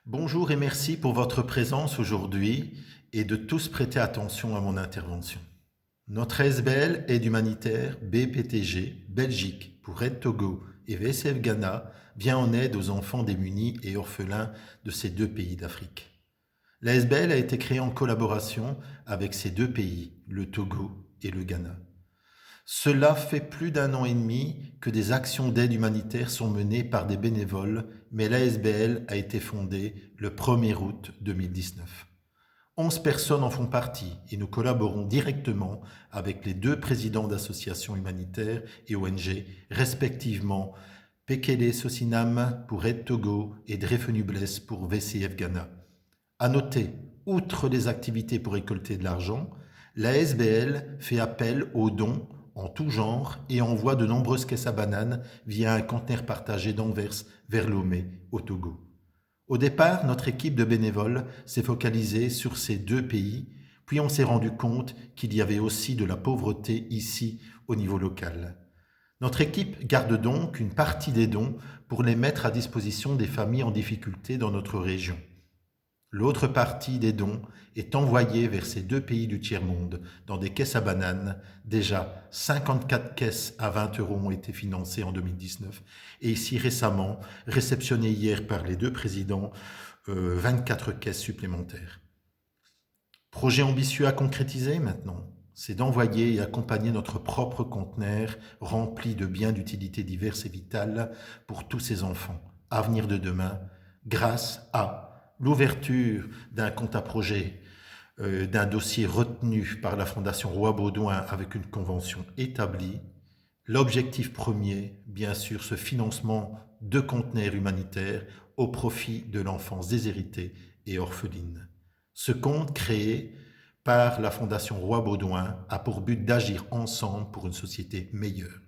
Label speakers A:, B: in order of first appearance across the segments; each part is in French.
A: Bonjour et merci pour votre présence aujourd'hui et de tous prêter attention à mon intervention. Notre ASBL Aide humanitaire BPTG Belgique pour Aide Togo et VSF Ghana vient en aide aux enfants démunis et orphelins de ces deux pays d'Afrique. L'ASBL a été créée en collaboration avec ces deux pays, le Togo et le Ghana. Cela fait plus d'1 an et demi que des actions d'aide humanitaire sont menées par des bénévoles, mais l'ASBL a été fondée le 1er août 2019. 11 personnes en font partie et nous collaborons directement avec les deux présidents d'associations humanitaires et ONG, respectivement Pekele Sosinam pour Aide Togo et Drefenu Bless pour VCF Ghana. À noter, outre les activités pour récolter de l'argent, l'ASBL fait appel aux dons en tout genre et envoie de nombreuses caisses à bananes via un conteneur partagé d'Anvers vers Lomé, au Togo. Au départ, notre équipe de bénévoles s'est focalisée sur ces deux pays, puis on s'est rendu compte qu'il y avait aussi de la pauvreté ici au niveau local. Notre équipe garde donc une partie des dons pour les mettre à disposition des familles en difficulté dans notre région. L'autre partie des dons est envoyée vers ces deux pays du tiers-monde dans des caisses à bananes. Déjà, 54 caisses à 20 € ont été financées en 2019 et ici récemment, réceptionnées hier par les deux présidents, 24 caisses supplémentaires. Projet ambitieux à concrétiser maintenant, c'est d'envoyer et accompagner notre propre conteneur rempli de biens d'utilité diverses et vitales pour tous ces enfants, avenir de demain, grâce à l'ouverture d'un compte à projet, d'un dossier retenu par la Fondation Roi-Baudouin avec une convention établie. L'objectif premier, bien sûr, ce financement de conteneurs humanitaires au profit de l'enfance déshéritée et orpheline. Ce compte créé par la Fondation Roi-Baudouin a pour but d'agir ensemble pour une société meilleure.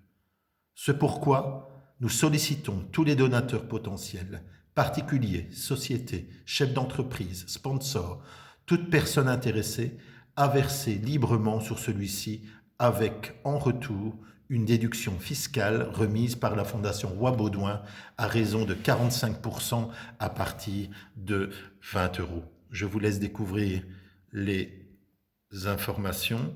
A: C'est pourquoi nous sollicitons tous les donateurs potentiels, particuliers, sociétés, chefs d'entreprise, sponsors, toute personne intéressée à verser librement sur celui-ci avec en retour une déduction fiscale remise par la Fondation Roi-Baudouin à raison de 45% à partir de 20 €. Je vous laisse découvrir les informations.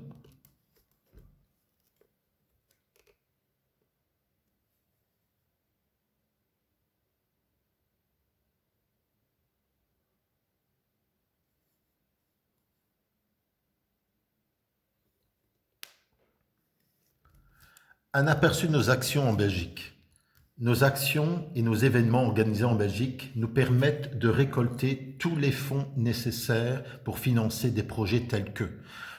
A: Un aperçu de nos actions en Belgique. Nos actions et nos événements organisés en Belgique nous permettent de récolter tous les fonds nécessaires pour financer des projets tels que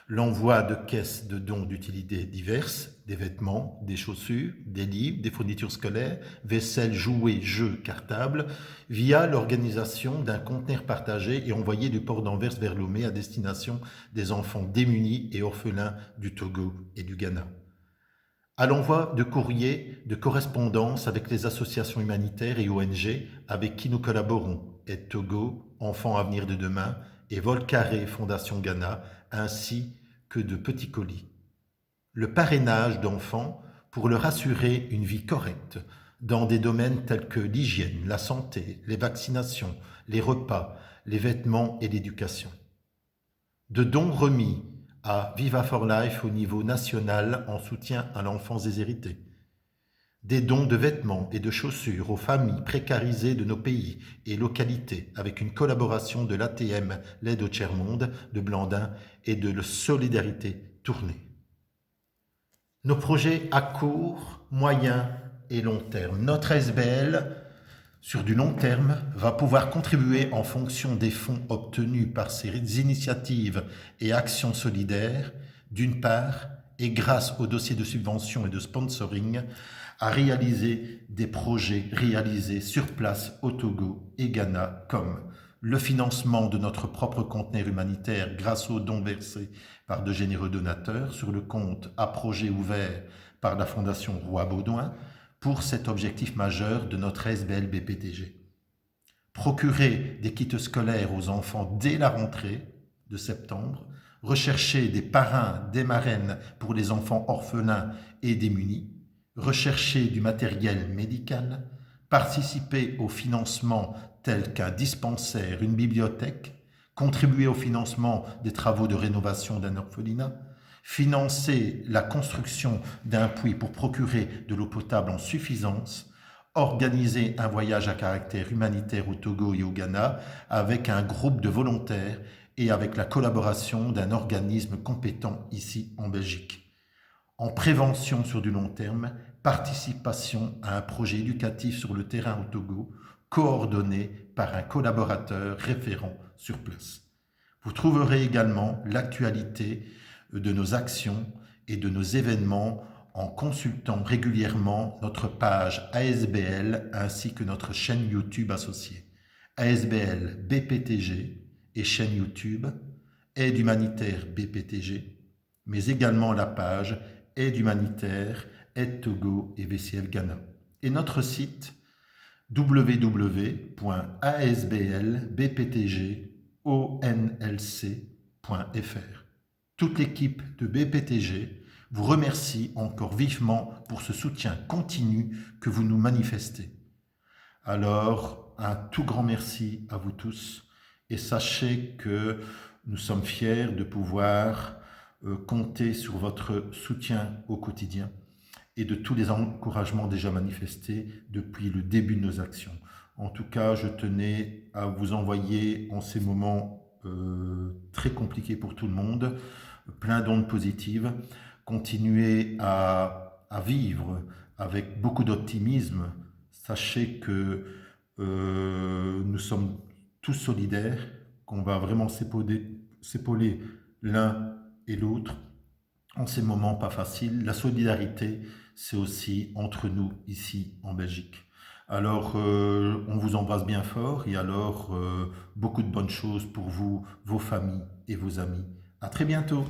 A: l'envoi de caisses de dons d'utilité diverses, des vêtements, des chaussures, des livres, des fournitures scolaires, vaisselle, jouets, jeux, cartables, via l'organisation d'un conteneur partagé et envoyé du port d'Anvers vers Lomé à destination des enfants démunis et orphelins du Togo et du Ghana. À l'envoi de courriers de correspondance avec les associations humanitaires et ONG avec qui nous collaborons, Aide Togo, Enfants Avenir de Demain et Vol Carré Fondation Ghana, ainsi que de petits colis. Le parrainage d'enfants pour leur assurer une vie correcte dans des domaines tels que l'hygiène, la santé, les vaccinations, les repas, les vêtements et l'éducation. De dons remis à Viva for Life au niveau national en soutien à l'enfance déshéritée. Des dons de vêtements et de chaussures aux familles précarisées de nos pays et localités avec une collaboration de l'ATM, l'aide au tiers-monde, de Blandin et de Solidarité Tournée. Nos projets à court, moyen et long terme. Notre ASBL, sur du long terme, va pouvoir contribuer en fonction des fonds obtenus par ces initiatives et actions solidaires, d'une part, et grâce aux dossiers de subvention et de sponsoring, à réaliser des projets réalisés sur place au Togo et Ghana, comme le financement de notre propre conteneur humanitaire grâce aux dons versés par de généreux donateurs sur le compte à projet ouvert par la Fondation Roi-Baudouin, pour cet objectif majeur de notre ASBL BPTG. Procurer des kits scolaires aux enfants dès la rentrée de septembre, rechercher des parrains, des marraines pour les enfants orphelins et démunis, rechercher du matériel médical, participer au financement tels qu'un dispensaire, une bibliothèque, contribuer au financement des travaux de rénovation d'un orphelinat, financer la construction d'un puits pour procurer de l'eau potable en suffisance, organiser un voyage à caractère humanitaire au Togo et au Ghana avec un groupe de volontaires et avec la collaboration d'un organisme compétent ici en Belgique. En prévention sur du long terme, participation à un projet éducatif sur le terrain au Togo, coordonné par un collaborateur référent sur place. Vous trouverez également l'actualité de nos actions et de nos événements en consultant régulièrement notre page ASBL ainsi que notre chaîne YouTube associée. ASBL BPTG et chaîne YouTube Aide humanitaire BPTG, mais également la page Aide humanitaire, Aide Togo et VCL Ghana. Et notre site www.asblbptgonlc.fr. Toute l'équipe de BPTG vous remercie encore vivement pour ce soutien continu que vous nous manifestez. Alors, un tout grand merci à vous tous et sachez que nous sommes fiers de pouvoir compter sur votre soutien au quotidien et de tous les encouragements déjà manifestés depuis le début de nos actions. En tout cas, je tenais à vous envoyer en ces moments très compliqués pour tout le monde, plein d'ondes positives. Continuez à vivre avec beaucoup d'optimisme. Sachez que nous sommes tous solidaires, qu'on va vraiment s'épauler l'un et l'autre en ces moments pas faciles. La solidarité, c'est aussi entre nous ici en Belgique. Alors, on vous embrasse bien fort et alors beaucoup de bonnes choses pour vous, vos familles et vos amis. À très bientôt.